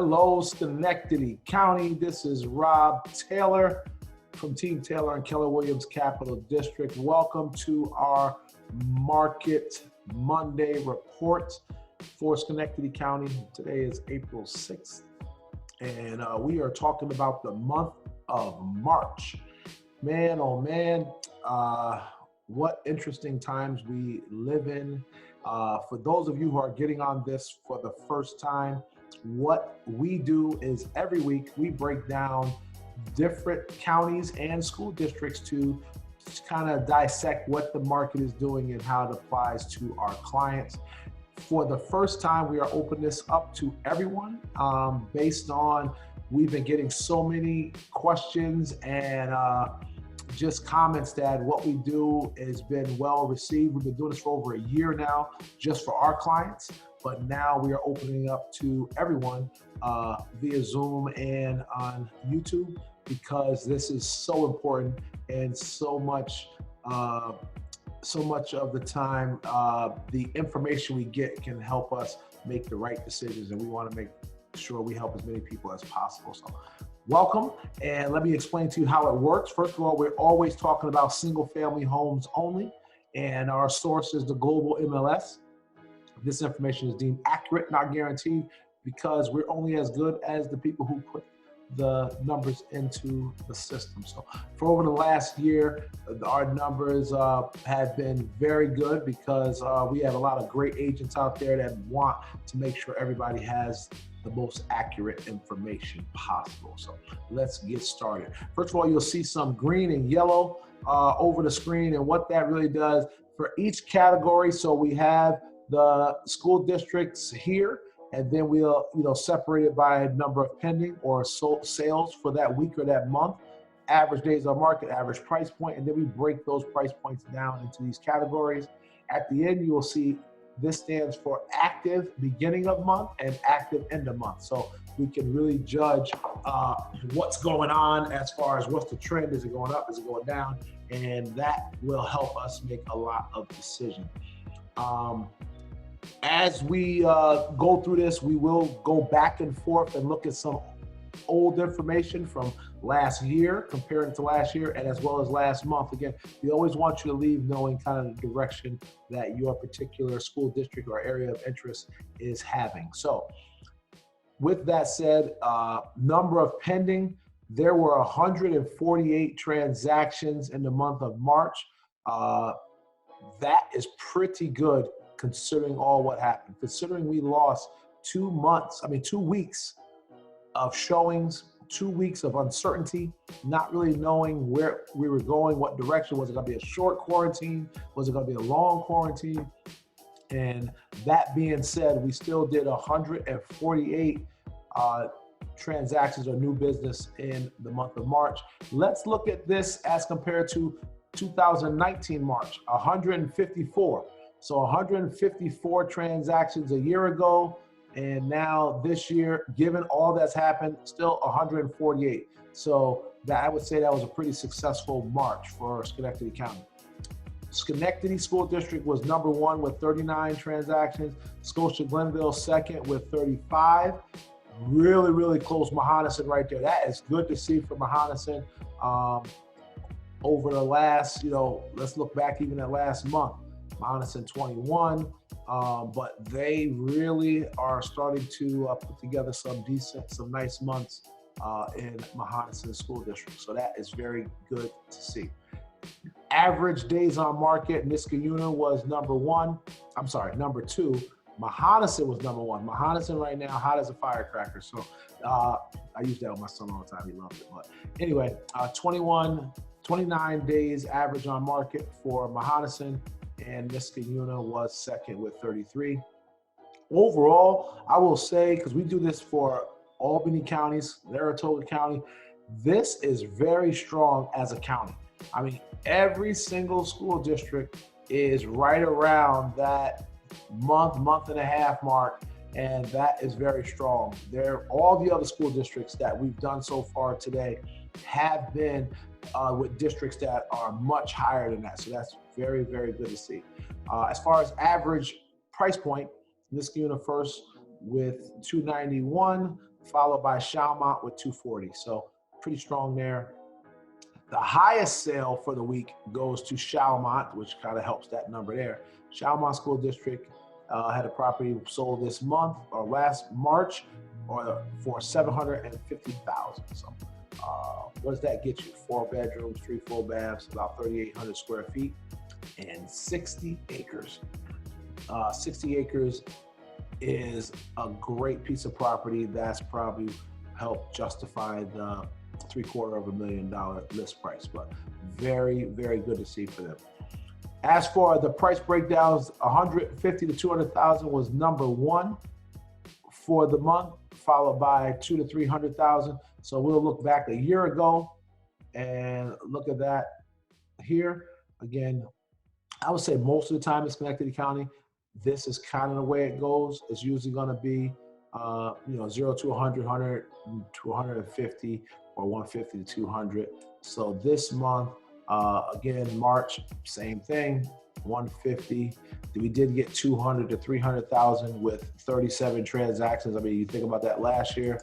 Hello, Schenectady County. This is Rob Taylor from Team Taylor and Keller Williams Capital District. Welcome to our Market Monday report for Schenectady County. Today is April 6th, and we are talking about the month of March. Man, oh man, what interesting times we live in. For those of you who are getting on this for the first time, what we do is every week we break down different counties and school districts to kind of dissect what the market is doing and how it applies to our clients. For the first time, we are opening this up to everyone based on we've been getting so many questions and just comments that what we do has been well received. We've been doing this for over a year now, just for our clients, but now we are opening up to everyone via Zoom and on YouTube, because this is so important and so much of the time, the information we get can help us make the right decisions, and we want to make sure we help as many people as possible. So welcome, and let me explain to you how it works. First of all, we're always talking about single family homes only, and our source is the global MLS. This information is deemed accurate, not guaranteed, because we're only as good as the people who put the numbers into the system. So for over the last year, our numbers have been very good because we have a lot of great agents out there that want to make sure everybody has the most accurate information possible. So let's get started. First of all, you'll see some green and yellow over the screen, and what that really does for each category. So we have the school districts here, and then we'll separate it by number of pending or sales for that week or that month, average days on market, average price point, and then we break those price points down into these categories. At the end, you will see this stands for active beginning of month and active end of month. So we can really judge what's going on as far as what's the trend. Is it going up? Is it going down? And that will help us make a lot of decisions. As we go through this, we will go back and forth and look at some old information from last year, comparing to last year, and as well as last month. Again, we always want you to leave knowing kind of the direction that your particular school district or area of interest is having. So with that said, number of pending, there were 148 transactions in the month of March. That is pretty good considering all what happened. Considering we lost 2 weeks of showings, 2 weeks of uncertainty, not really knowing where we were going, what direction. Was it gonna be a short quarantine? Was it gonna be a long quarantine? And that being said, we still did 148 transactions or new business in the month of March. Let's look at this as compared to 2019 March, 154. So 154 transactions a year ago, and now this year, given all that's happened, still 148. So that, I would say that was a pretty successful March for Schenectady County. Schenectady School District was number one with 39 transactions. Scotia Glenville second with 35. Really, really close Mahonison right there. That is good to see for Mahonison. Over the last, let's look back even at last month. Mahonison 21, but they really are starting to put together some nice months in Mahonison School District. So that is very good to see. Average days on market, Niskayuna was number two. Mahonison was number one. Mahonison right now, hot as a firecracker. So I use that with my son all the time. He loves it. But anyway, 29 days average on market for Mahonison, and Niskayuna was second with 33. Overall, I will say, because we do this for Albany counties, Saratoga County, this is very strong as a county. I mean, every single school district is right around that month and a half mark, and that is very strong. All the other school districts that we've done so far today have been with districts that are much higher than that. So that's very, very good to see. As far as average price point, Niskayuna first with $291, followed by Chalmont with 240. So pretty strong there. The highest sale for the week goes to Chalmont, which kind of helps that number there. Chalmont School District had a property sold this month or last March for $750,000. So what does that get you? 4 bedrooms, 3 full baths, about 3,800 square feet, and 60 acres. 60 acres is a great piece of property. That's probably helped justify the $750,000 list price, but very, very good to see for them. As for the price breakdowns, 150 to 200,000 was number one for the month, followed by 2 to 300,000. So we'll look back a year ago and look at that here. Again, I would say most of the time in Schenectady County, this is kind of the way it goes. It's usually going to be 0 to 100, 100 to 150, or 150 to 200. So this month, again, March, same thing, 150. We did get 200 to 300,000 with 37 transactions. I mean, you think about that last year,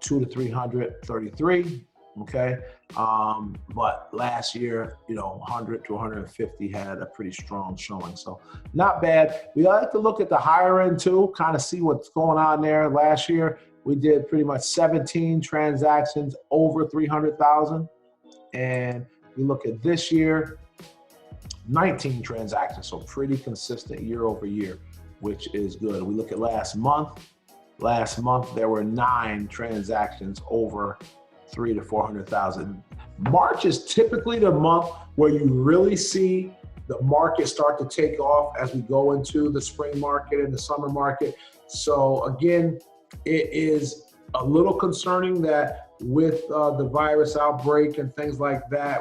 2 to 300, 33. Okay, but last year, 100 to 150 had a pretty strong showing, so not bad. We like to look at the higher end too, kind of see what's going on there. Last year, we did pretty much 17 transactions over 300,000, and we look at this year, 19 transactions, so pretty consistent year over year, which is good. We look at last month. Last month, there were 9 transactions over 300,000 to 400,000. March is typically the month where you really see the market start to take off as we go into the spring market and the summer market. So again, it is a little concerning that with the virus outbreak and things like that,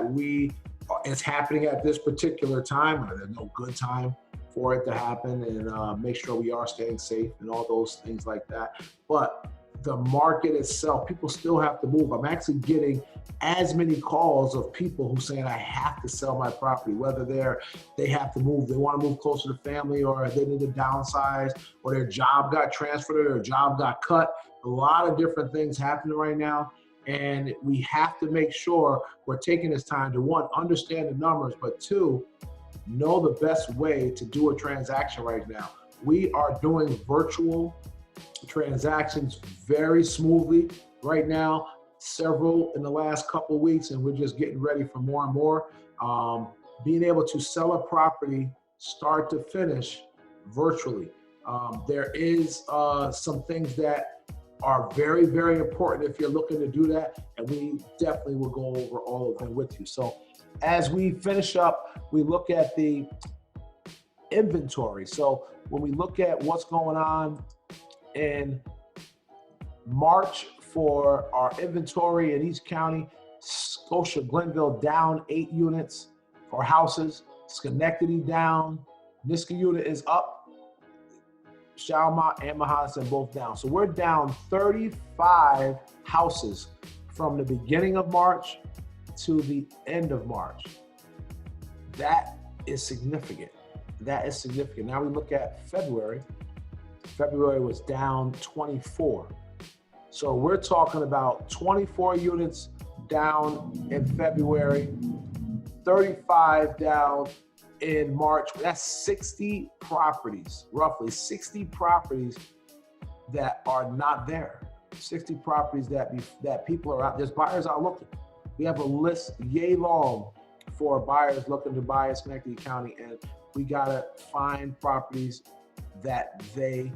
it's happening at this particular time. There's no good time for it to happen, and make sure we are staying safe and all those things like that. But the market itself, people still have to move. I'm actually getting as many calls of people who saying, I have to sell my property, whether they have to move, they want to move closer to family, or they need to downsize, or their job got transferred, or their job got cut. A lot of different things happening right now. And we have to make sure we're taking this time to, 1, understand the numbers, but 2, know the best way to do a transaction right now. We are doing virtual transactions very smoothly right now, several in the last couple of weeks, and we're just getting ready for more and more. Being able to sell a property start to finish virtually. There is some things that are very, very important if you're looking to do that, and we definitely will go over all of them with you. So as we finish up, we look at the inventory. So when we look at what's going on in March for our inventory in each county, Scotia Glenville down 8 units for houses, Schenectady down, Niskayuna is up, Chalmont and Mahonson both down. So we're down 35 houses from the beginning of March to the end of March. That is significant. That is significant. Now we look at February. February was down 24. So we're talking about 24 units down in February, 35 down in March. That's 60 properties, roughly 60 properties that are not there. 60 properties that people are out. There's buyers out looking. We have a list yay long for buyers looking to buy in Schenectady County, and we gotta find properties that they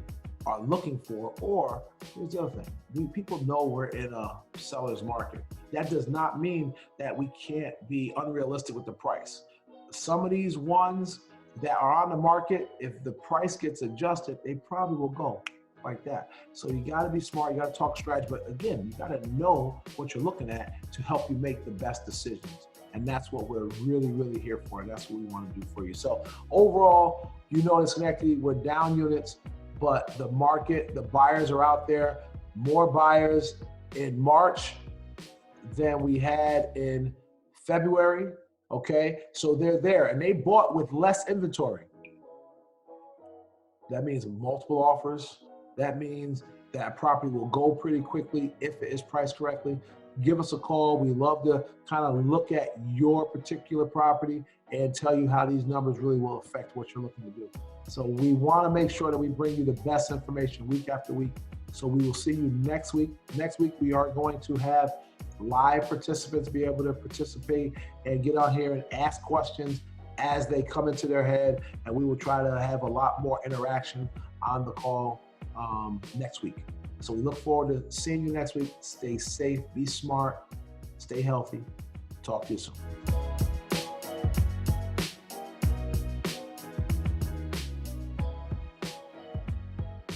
are looking for. Or here's the other thing, people know we're in a seller's market. That does not mean that we can't be unrealistic with the price. Some of these ones that are on the market, if the price gets adjusted, they probably will go like that. So you got to be smart, you got to talk strategy, but again, you got to know what you're looking at to help you make the best decisions. And that's what we're really, really here for. That's what we want to do for you. So overall, in Schenectady, we're down units, but the market, the buyers are out there. More buyers in March than we had in February. Okay, so they're there, and they bought with less inventory. That means multiple offers. That means That property will go pretty quickly if it is priced correctly. Give us a call. We love to kind of look at your particular property and tell you how these numbers really will affect what you're looking to do. So we want to make sure that we bring you the best information week after week. So we will see you next week. Next week, we are going to have live participants be able to participate and get on here and ask questions as they come into their head. And we will try to have a lot more interaction on the call next week. So we look forward to seeing you next week. Stay safe, be smart, stay healthy. Talk to you soon.